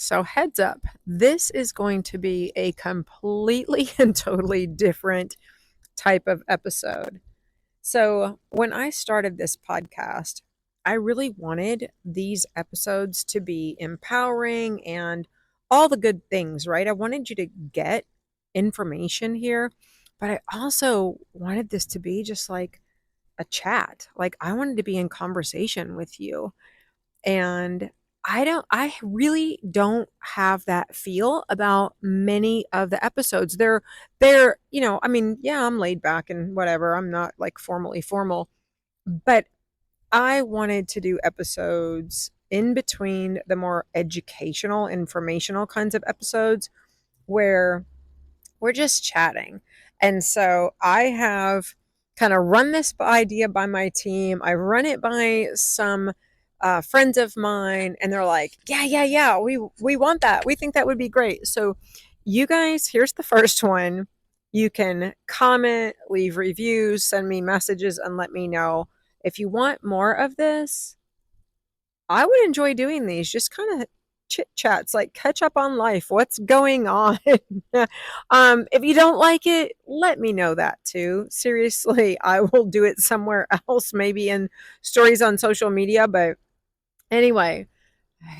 So, heads up, this is going to be a completely and totally different type of episode. So, when I started this podcast, I really wanted these episodes to be empowering and all the good things, right? I wanted you to get information here, but I also wanted this to be just like a chat. Like, I wanted to be in conversation with you. And I really don't have that feel about many of the episodes. I mean, yeah, I'm laid back and whatever. I'm not like formally formal, but I wanted to do episodes in between the more educational, informational kinds of episodes where we're just chatting. And so I have kind of run this idea by my team. I run it by some friends of mine, and they're like, "Yeah, we want that. We think that would be great." So, you guys, here's the first one. You can comment, leave reviews, send me messages, and let me know if you want more of this. I would enjoy doing these, just kind of chit chats, like catch up on life. What's going on? If you don't like it, let me know that too. Seriously, I will do it somewhere else, maybe in stories on social media. But anyway,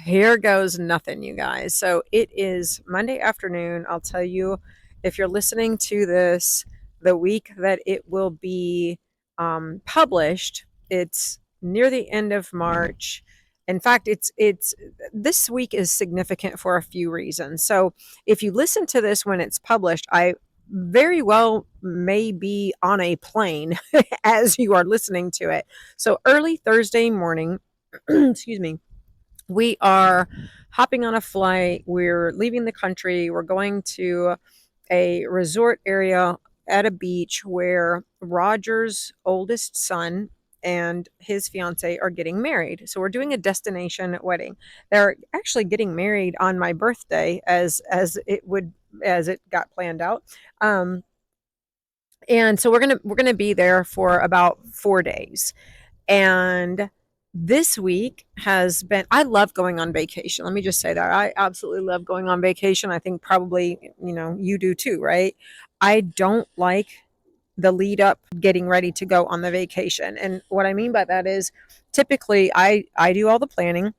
here goes nothing, you guys. So it is Monday afternoon. I'll tell you, if you're listening to this the week that it will be published, it's near the end of March. In fact, it's this week is significant for a few reasons. So if you listen to this when it's published, I very well may be on a plane as you are listening to it. So early Thursday morning, excuse me, we are hopping on a flight. We're leaving the country. We're going to a resort area at a beach where Roger's oldest son and his fiance are getting married. So we're doing a destination wedding. They're actually getting married on my birthday as it got planned out. And so we're gonna be there for about 4 days. And this week has been, I love going on vacation. Let me just say that. I absolutely love going on vacation. I think probably, you do too, right? I don't like the lead up getting ready to go on the vacation. And what I mean by that is typically I do all the planning.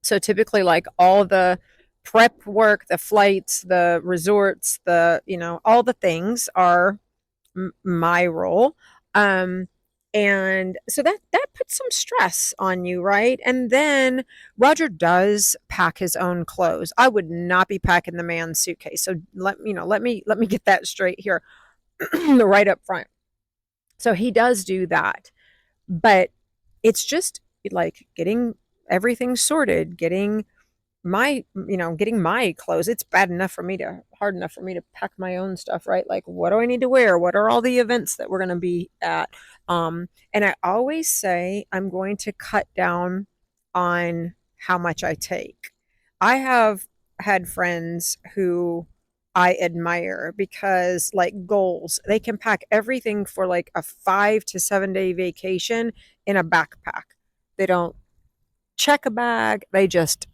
So typically like all the prep work, the flights, the resorts, all the things are my role. Um, and so that puts some stress on you, right? And then Roger does pack his own clothes. I would not be packing the man's suitcase. So let me get that straight here right up front. So he does do that. But it's just like getting everything sorted, getting my clothes. It's hard enough for me to pack my own stuff, right? Like, what do I need to wear? What are all the events that we're going to be at? And I always say I'm going to cut down on how much I take. I have had friends who I admire because, like, goals, they can pack everything for like a 5 to 7 day vacation in a backpack. They don't check a bag. They just,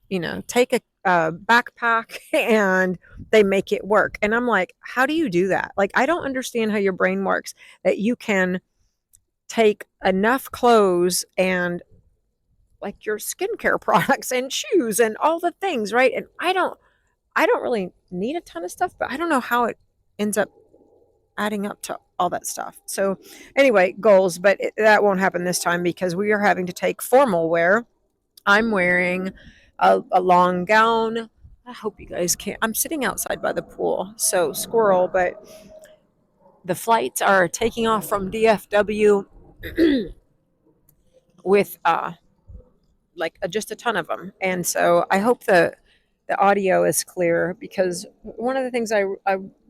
take a backpack and they make it work. And I'm like, how do you do that? Like, I don't understand how your brain works that you can take enough clothes and like your skincare products and shoes and all the things, right? And I don't really need a ton of stuff, but I don't know how it ends up adding up to all that stuff. So anyway, goals, but that won't happen this time because we are having to take formal wear. I'm wearing a long gown. I hope you guys can't. I'm sitting outside by the pool, so squirrel, but the flights are taking off from DFW with like just a ton of them. And so I hope the audio is clear because one of the things I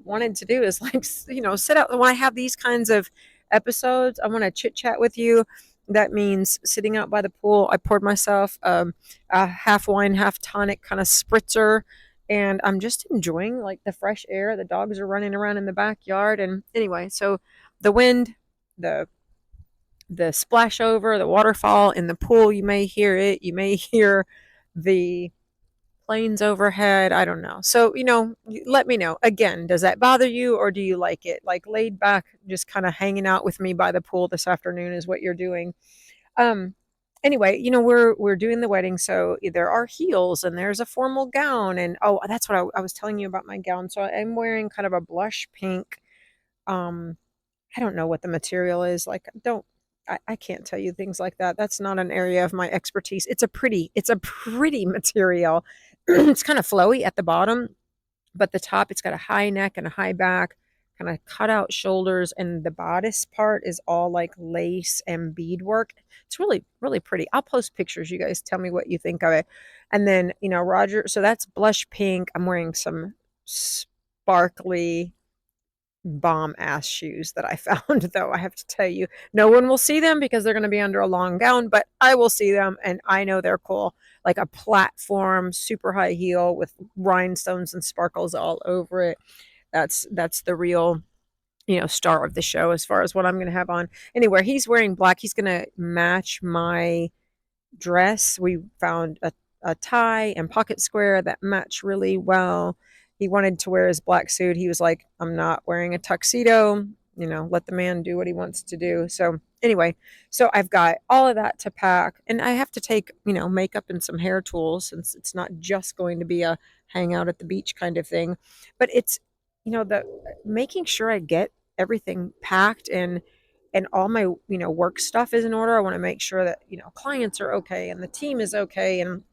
wanted to do is like, sit out when I have these kinds of episodes. I want to chit chat with you. That means sitting out by the pool. I poured myself a half wine, half tonic kind of spritzer, and I'm just enjoying like the fresh air. The dogs are running around in the backyard, and anyway, so the wind, the splash over, the waterfall in the pool. You may hear it. You may hear the planes overhead. I don't know. So, let me know. Again, does that bother you or do you like it? Like laid back, just kind of hanging out with me by the pool this afternoon is what you're doing. Um, anyway, we're doing the wedding, so there are heels and there's a formal gown, and oh, that's what I was telling you about my gown. So I'm wearing kind of a blush pink. Um, I don't know what the material is. Like, don't I can't tell you things like that. That's not an area of my expertise. It's a pretty material. It's kind of flowy at the bottom, but the top, it's got a high neck and a high back, kind of cut out shoulders, and the bodice part is all like lace and beadwork. It's really, really pretty. I'll post pictures. You guys tell me what you think of it. And then, Roger, so that's blush pink. I'm wearing some sparkly bomb ass shoes that I found, though. I have to tell you, no one will see them because they're going to be under a long gown, but I will see them and I know they're cool. Like a platform, super high heel with rhinestones and sparkles all over it. That's the real, star of the show as far as what I'm going to have on. Anyway, he's wearing black. He's going to match my dress. We found a tie and pocket square that match really well. He wanted to wear his black suit. He was like, I'm not wearing a tuxedo. Let the man do what he wants to do. So, anyway, so I've got all of that to pack, and I have to take, makeup and some hair tools since it's not just going to be a hang out at the beach kind of thing. But it's, the making sure I get everything packed and all my work stuff is in order. I want to make sure that clients are okay and the team is okay and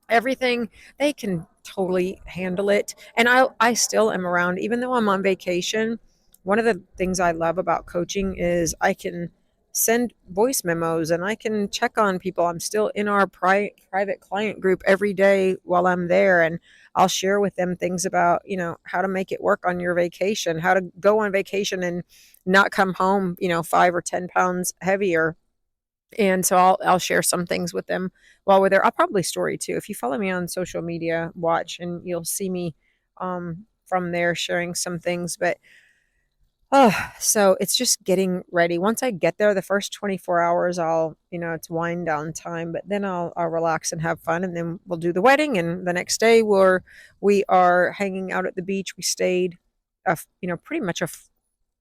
everything. They can totally handle it, and I still am around even though I'm on vacation. One of the things I love about coaching is I can send voice memos and I can check on people. I'm still in our private client group every day while I'm there, and I'll share with them things about how to make it work on your vacation, how to go on vacation and not come home 5 or 10 pounds heavier. And so I'll share some things with them while we're there. I'll probably story too. If you follow me on social media, watch and you'll see me from there sharing some things. But so it's just getting ready. Once I get there, the first 24 hours, it's wind down time, but then I'll relax and have fun. And then we'll do the wedding. And the next day we are hanging out at the beach. We stayed, pretty much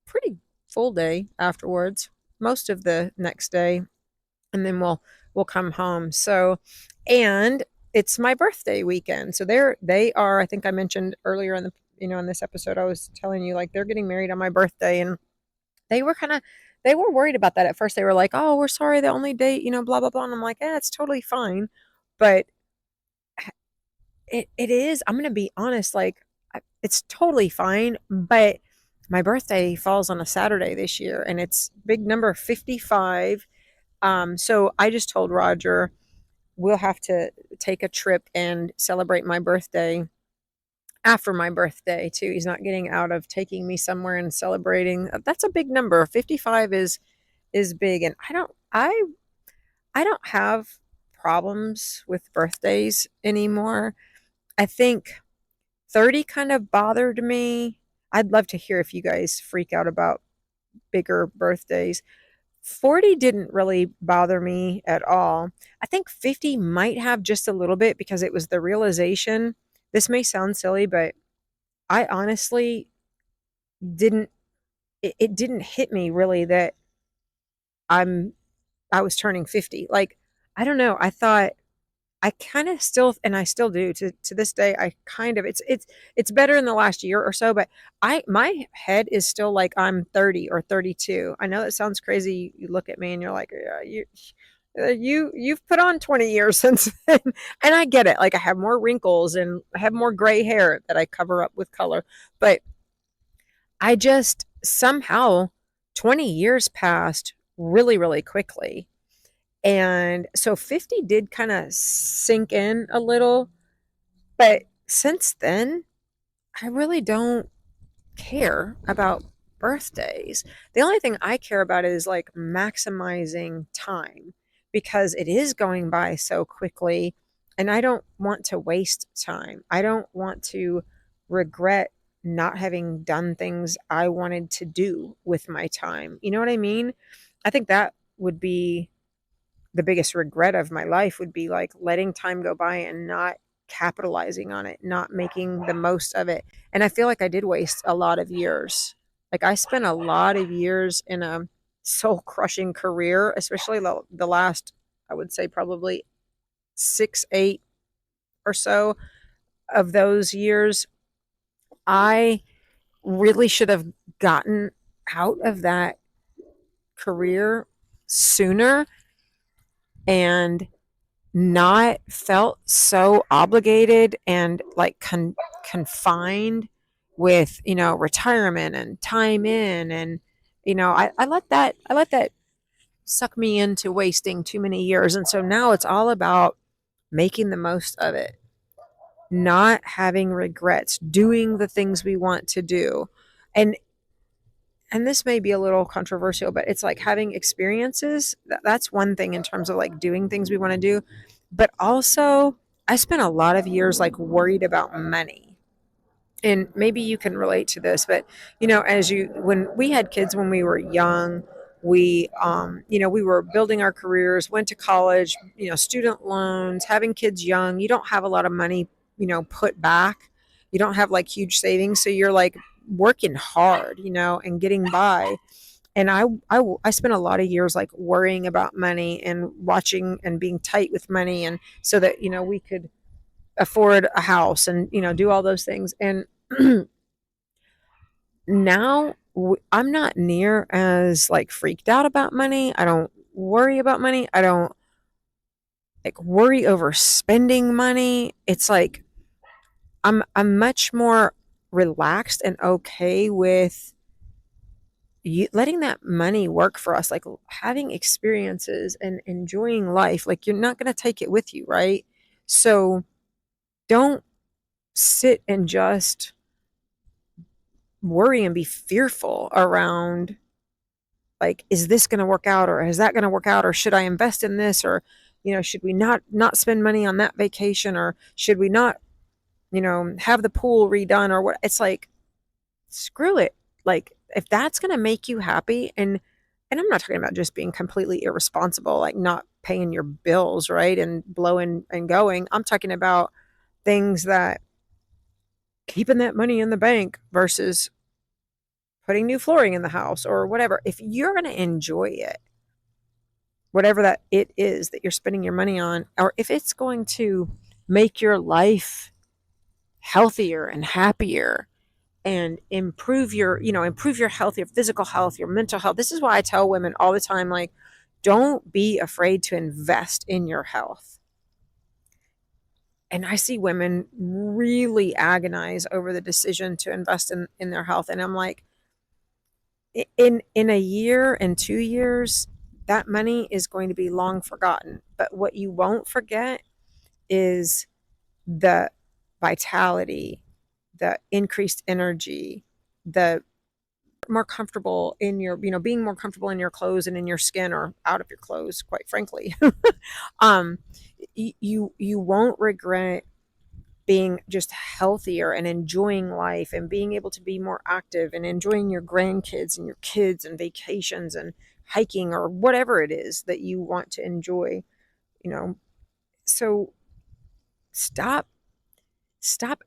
pretty full day afterwards, most of the next day, and then we'll come home. So, and it's my birthday weekend. So they are, I think I mentioned earlier in the in this episode, I was telling you, like, they're getting married on my birthday, and they were kind of they were worried about that at first. They were like, "Oh, we're sorry, the only date, blah blah blah." And I'm like, "Yeah, it's totally fine." But it is, I'm going to be honest, like, it's totally fine, but my birthday falls on a Saturday this year, and it's big number 55. So I just told Roger we'll have to take a trip and celebrate my birthday after my birthday too. He's not getting out of taking me somewhere and celebrating. That's a big number. 55 is big, and I don't have problems with birthdays anymore. I think 30 kind of bothered me. I'd love to hear if you guys freak out about bigger birthdays. 40 didn't really bother me at all. I think 50 might have just a little bit because it was the realization. This may sound silly, but I honestly didn't, it didn't hit me really that I'm, I was turning 50. Like, I don't know. I thought I kind of still, and I still do to this day. I kind of, it's better in the last year or so, but my head is still like I'm 30 or 32. I know that sounds crazy. You look at me and you're like, yeah, you've put on 20 years since then. And I get it. Like, I have more wrinkles and I have more gray hair that I cover up with color, but I just somehow 20 years passed really, really quickly. And so 50 did kind of sink in a little, but since then, I really don't care about birthdays. The only thing I care about is like maximizing time because it is going by so quickly, and I don't want to waste time. I don't want to regret not having done things I wanted to do with my time. You know what I mean? I think that would be the biggest regret of my life, would be like letting time go by and not capitalizing on it, not making the most of it. And I feel like I did waste a lot of years. Like I spent a lot of years in a soul crushing career, especially the last, I would say probably 6, 8 or so of those years. I really should have gotten out of that career sooner and not felt so obligated and like confined with, retirement and time in. And I let that suck me into wasting too many years. And so now it's all about making the most of it, not having regrets, doing the things we want to do. and and this may be a little controversial, but it's like having experiences. That's one thing in terms of like doing things we want to do. But also, I spent a lot of years like worried about money. And maybe you can relate to this, but when we had kids when we were young, we were building our careers, went to college, student loans, having kids young, you don't have a lot of money, put back. You don't have like huge savings. So you're like working hard, and getting by. And I spent a lot of years like worrying about money and watching and being tight with money, and so that we could afford a house and do all those things. And now I'm not near as like freaked out about money. I don't worry about money. I don't like worry over spending money. It's like I'm much more relaxed and okay with letting that money work for us, like having experiences and enjoying life. Like you're not going to take it with you, right? So don't sit and just worry and be fearful around, like, is this going to work out, or is that going to work out, or should I invest in this, or should we not spend money on that vacation, or should we not have the pool redone, or what. It's like, screw it. Like if that's going to make you happy, and I'm not talking about just being completely irresponsible, like not paying your bills, right, and blowing and going. I'm talking about things that keeping that money in the bank versus putting new flooring in the house or whatever. If you're going to enjoy it, whatever that it is that you're spending your money on, or if it's going to make your life healthier and happier and improve your health, your physical health, your mental health. This is why I tell women all the time, like, don't be afraid to invest in your health. And I see women really agonize over the decision to invest in their health. And I'm like, in a year and 2 years, that money is going to be long forgotten. But what you won't forget is the vitality, the increased energy, the more comfortable in your, being more comfortable in your clothes and in your skin, or out of your clothes, quite frankly. um, you won't regret being just healthier and enjoying life and being able to be more active and enjoying your grandkids and your kids and vacations and hiking or whatever it is that you want to enjoy, you know. So stop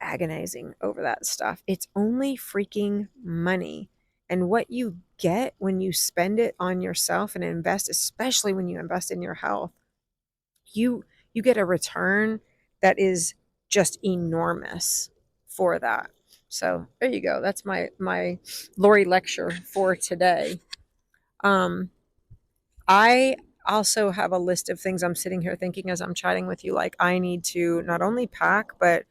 agonizing over that stuff. It's only freaking money. And what you get when you spend it on yourself and invest, especially when you invest in your health, you get a return that is just enormous for that. So there you go. That's my Lori lecture for today. I also have a list of things I'm sitting here thinking as I'm chatting with you. Like, I need to not only pack, but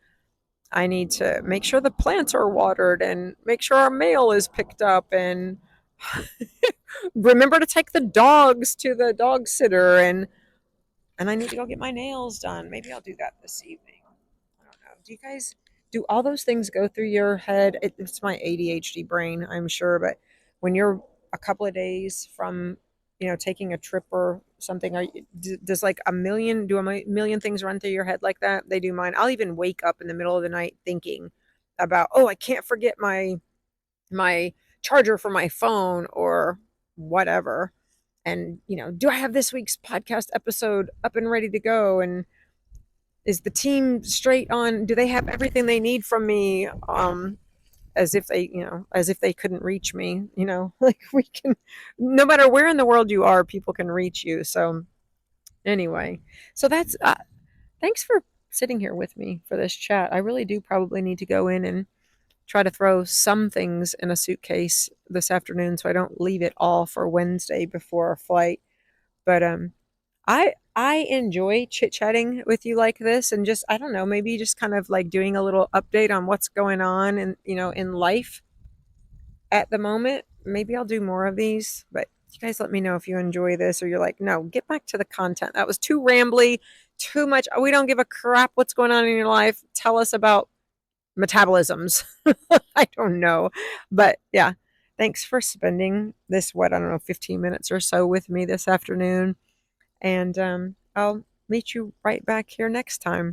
I need to make sure the plants are watered and make sure our mail is picked up, and remember to take the dogs to the dog sitter, and I need to go get my nails done. Maybe I'll do that this evening. I don't know. Do all those things go through your head? It's my ADHD brain, I'm sure, but when you're a couple of days from, taking a trip or something, does like a million things run through your head like that? They do mine. I'll even wake up in the middle of the night thinking about, oh, I can't forget my charger for my phone or whatever. And, do I have this week's podcast episode up and ready to go? And is the team straight on? Do they have everything they need from me? As if they, as if they couldn't reach me, like we can, no matter where in the world you are, people can reach you. So anyway, so that's, thanks for sitting here with me for this chat. I really do probably need to go in and try to throw some things in a suitcase this afternoon so I don't leave it all for Wednesday before our flight. But I enjoy chit-chatting with you like this, and just, I don't know, maybe just kind of like doing a little update on what's going on and, in life at the moment. Maybe I'll do more of these, but you guys let me know if you enjoy this, or you're like, no, get back to the content. That was too rambly, too much. We don't give a crap what's going on in your life. Tell us about metabolisms. I don't know. But yeah, thanks for spending this, what, I don't know, 15 minutes or so with me this afternoon. And I'll meet you right back here next time.